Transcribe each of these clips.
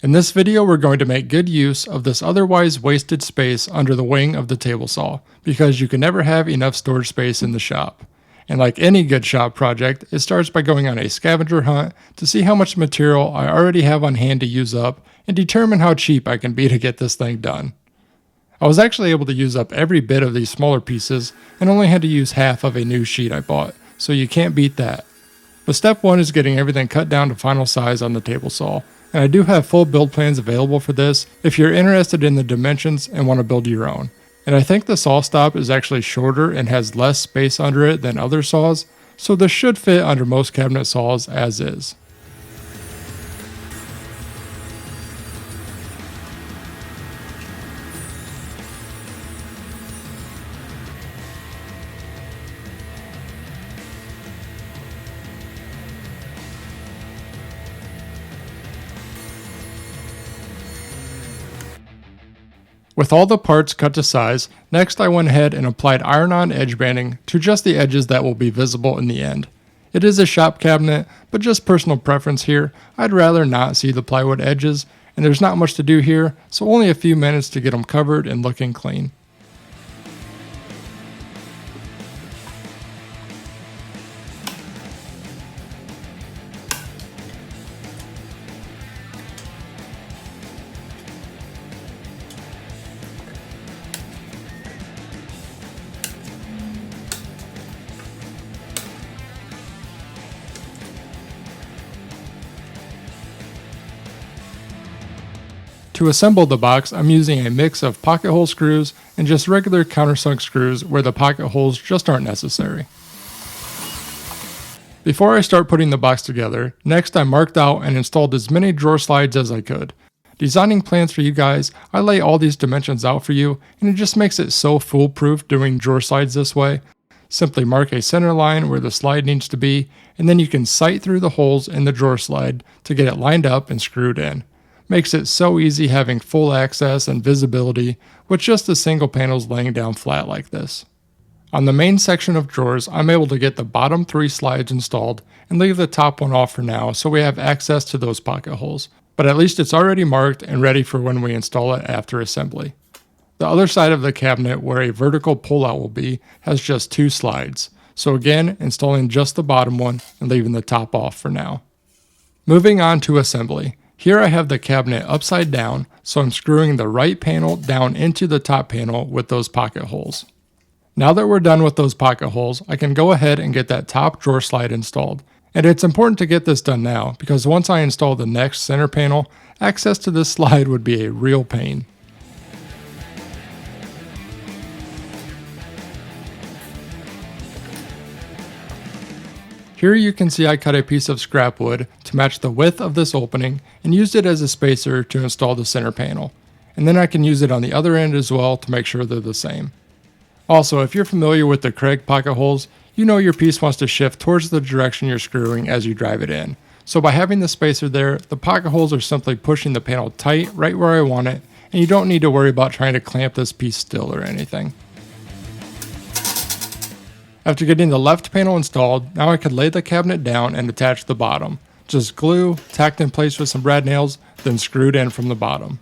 In this video, we're going to make good use of this otherwise wasted space under the wing of the table saw, because you can never have enough storage space in the shop. And like any good shop project, it starts by going on a scavenger hunt to see how much material I already have on hand to use up and determine how cheap I can be to get this thing done. I was actually able to use up every bit of these smaller pieces and only had to use half of a new sheet I bought, so you can't beat that. But step 1 is getting everything cut down to final size on the table saw. And I do have full build plans available for this if you're interested in the dimensions and want to build your own. And I think the saw stop is actually shorter and has less space under it than other saws, so this should fit under most cabinet saws as is. With all the parts cut to size, next I went ahead and applied iron-on edge banding to just the edges that will be visible in the end. It is a shop cabinet, but just personal preference here, I'd rather not see the plywood edges, and there's not much to do here, so only a few minutes to get them covered and looking clean. To assemble the box, I'm using a mix of pocket hole screws and just regular countersunk screws where the pocket holes just aren't necessary. Before I start putting the box together, next I marked out and installed as many drawer slides as I could. Designing plans for you guys, I lay all these dimensions out for you, and it just makes it so foolproof doing drawer slides this way. Simply mark a center line where the slide needs to be, and then you can sight through the holes in the drawer slide to get it lined up and screwed in. Makes it so easy having full access and visibility with just the single panels laying down flat like this. On the main section of drawers, I'm able to get the bottom 3 slides installed and leave the top one off for now so we have access to those pocket holes, but at least it's already marked and ready for when we install it after assembly. The other side of the cabinet where a vertical pullout will be has just 2 slides, so again installing just the bottom one and leaving the top off for now. Moving on to assembly. Here I have the cabinet upside down, so I'm screwing the right panel down into the top panel with those pocket holes. Now that we're done with those pocket holes, I can go ahead and get that top drawer slide installed. And it's important to get this done now, because once I install the next center panel, access to this slide would be a real pain. Here you can see I cut a piece of scrap wood to match the width of this opening and used it as a spacer to install the center panel. And then I can use it on the other end as well to make sure they're the same. Also, if you're familiar with the Craig pocket holes, you know your piece wants to shift towards the direction you're screwing as you drive it in. So by having the spacer there, the pocket holes are simply pushing the panel tight right where I want it, and you don't need to worry about trying to clamp this piece still or anything. After getting the left panel installed, now I could lay the cabinet down and attach the bottom. Just glue, tacked in place with some brad nails, then screwed in from the bottom.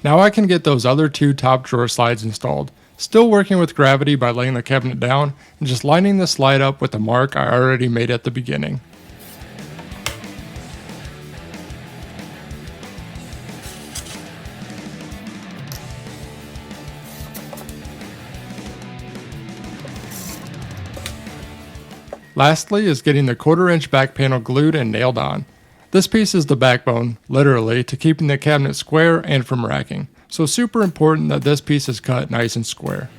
Now I can get those other 2 top drawer slides installed, still working with gravity by laying the cabinet down and just lining the slide up with the mark I already made at the beginning. Lastly is getting the 1/4 inch back panel glued and nailed on. This piece is the backbone, literally, to keeping the cabinet square and from racking, so super important that this piece is cut nice and square.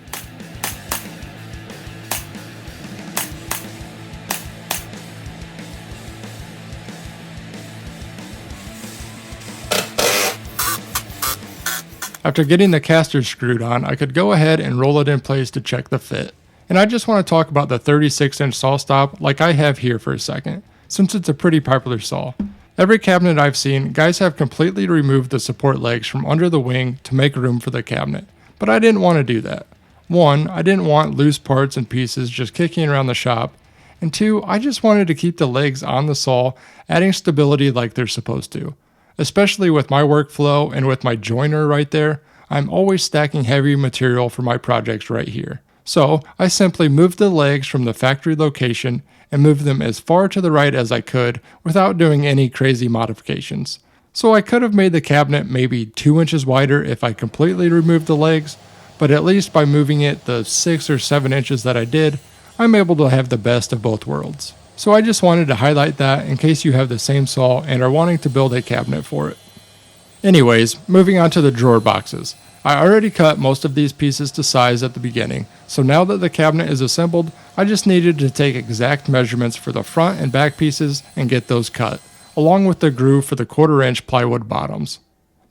After getting the casters screwed on, I could go ahead and roll it in place to check the fit. And I just want to talk about the 36-inch saw stop like I have here for a second, since it's a pretty popular saw. Every cabinet I've seen, guys have completely removed the support legs from under the wing to make room for the cabinet, but I didn't want to do that. One, I didn't want loose parts and pieces just kicking around the shop, and two, I just wanted to keep the legs on the saw, adding stability like they're supposed to. Especially with my workflow and with my joiner right there, I'm always stacking heavy material for my projects right here. So I simply moved the legs from the factory location and moved them as far to the right as I could without doing any crazy modifications. So I could have made the cabinet maybe 2 inches wider if I completely removed the legs, but at least by moving it the 6 or 7 inches that I did, I'm able to have the best of both worlds. So I just wanted to highlight that in case you have the same saw and are wanting to build a cabinet for it. Anyways, moving on to the drawer boxes. I already cut most of these pieces to size at the beginning, so now that the cabinet is assembled, I just needed to take exact measurements for the front and back pieces and get those cut, along with the groove for the 1/4 inch plywood bottoms.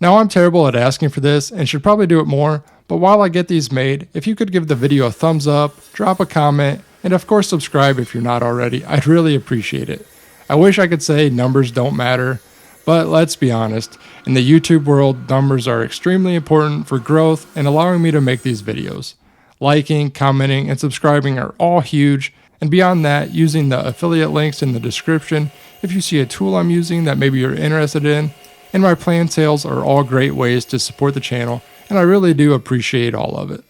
Now I'm terrible at asking for this and should probably do it more, but while I get these made, if you could give the video a thumbs up, drop a comment, and of course subscribe if you're not already, I'd really appreciate it. I wish I could say numbers don't matter, but let's be honest, in the YouTube world, numbers are extremely important for growth and allowing me to make these videos. Liking, commenting, and subscribing are all huge, and beyond that, using the affiliate links in the description if you see a tool I'm using that maybe you're interested in, and my planned sales are all great ways to support the channel, and I really do appreciate all of it.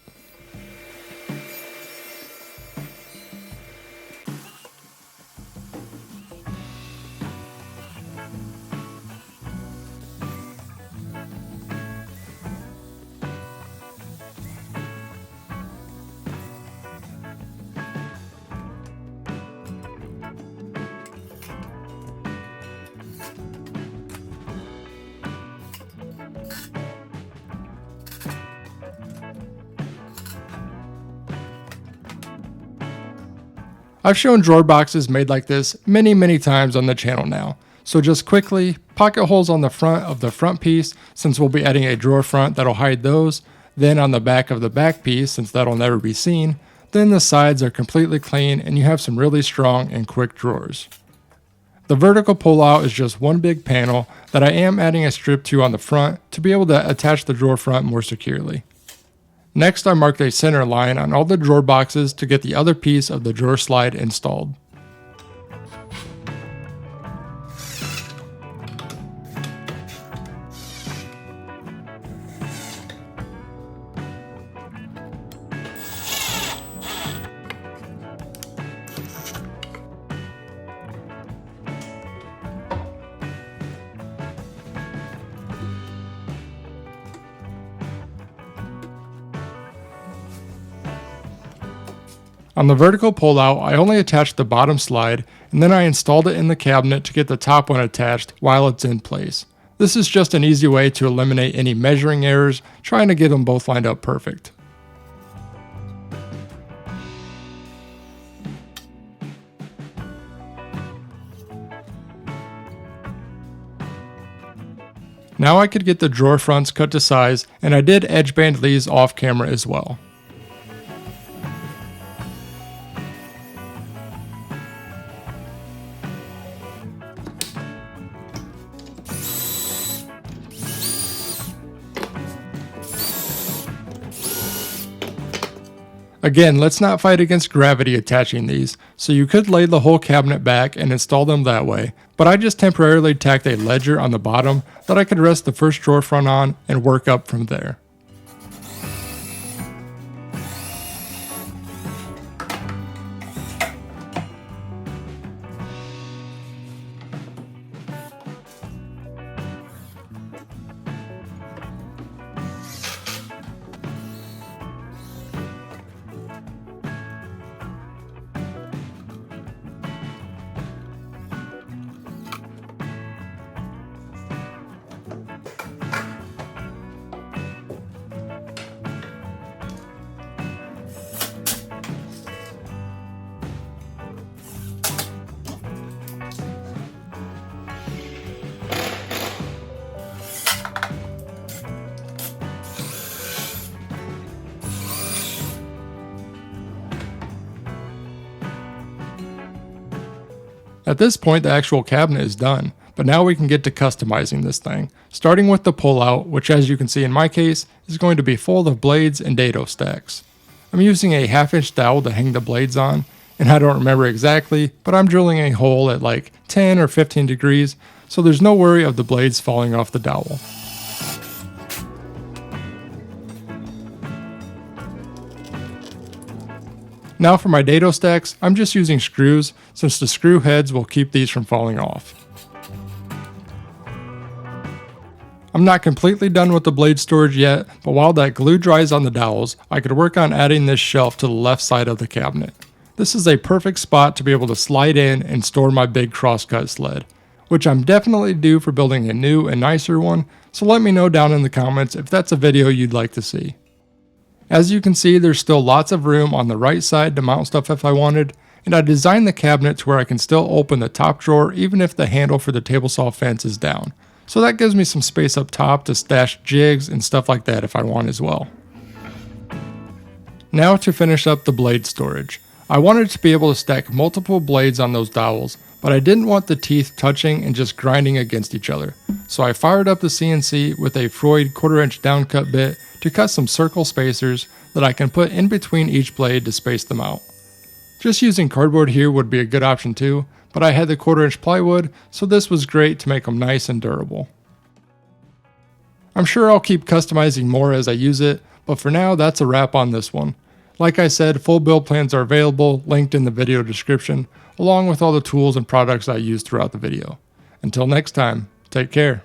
I've shown drawer boxes made like this many times on the channel now, so just quickly, pocket holes on the front of the front piece since we'll be adding a drawer front that'll hide those, then on the back of the back piece since that'll never be seen, then the sides are completely clean and you have some really strong and quick drawers. The vertical pull-out is just one big panel that I am adding a strip to on the front to be able to attach the drawer front more securely. Next, I marked a center line on all the drawer boxes to get the other piece of the drawer slide installed. On the vertical pull-out, I only attached the bottom slide, and then I installed it in the cabinet to get the top one attached while it's in place. This is just an easy way to eliminate any measuring errors, trying to get them both lined up perfect. Now I could get the drawer fronts cut to size, and I did edge band these off camera as well. Again, let's not fight against gravity attaching these, so you could lay the whole cabinet back and install them that way, but I just temporarily tacked a ledger on the bottom that I could rest the first drawer front on and work up from there. At this point, the actual cabinet is done, but now we can get to customizing this thing, starting with the pull-out, which as you can see in my case, is going to be full of blades and dado stacks. I'm using a 1/2-inch dowel to hang the blades on, and I don't remember exactly, but I'm drilling a hole at like 10 or 15 degrees, so there's no worry of the blades falling off the dowel. Now for my dado stacks, I'm just using screws since the screw heads will keep these from falling off. I'm not completely done with the blade storage yet, but while that glue dries on the dowels, I could work on adding this shelf to the left side of the cabinet. This is a perfect spot to be able to slide in and store my big crosscut sled, which I'm definitely due for building a new and nicer one, so let me know down in the comments if that's a video you'd like to see. As you can see, there's still lots of room on the right side to mount stuff if I wanted, and I designed the cabinet to where I can still open the top drawer even if the handle for the table saw fence is down. So that gives me some space up top to stash jigs and stuff like that if I want as well. Now to finish up the blade storage. I wanted to be able to stack multiple blades on those dowels, but I didn't want the teeth touching and just grinding against each other. So I fired up the CNC with a Freud 1/4-inch downcut bit to cut some circle spacers that I can put in between each blade to space them out. Just using cardboard here would be a good option too, but I had the 1/4-inch plywood, so this was great to make them nice and durable. I'm sure I'll keep customizing more as I use it, but for now that's a wrap on this one. Like I said, full build plans are available, linked in the video description, along with all the tools and products I used throughout the video. Until next time, take care.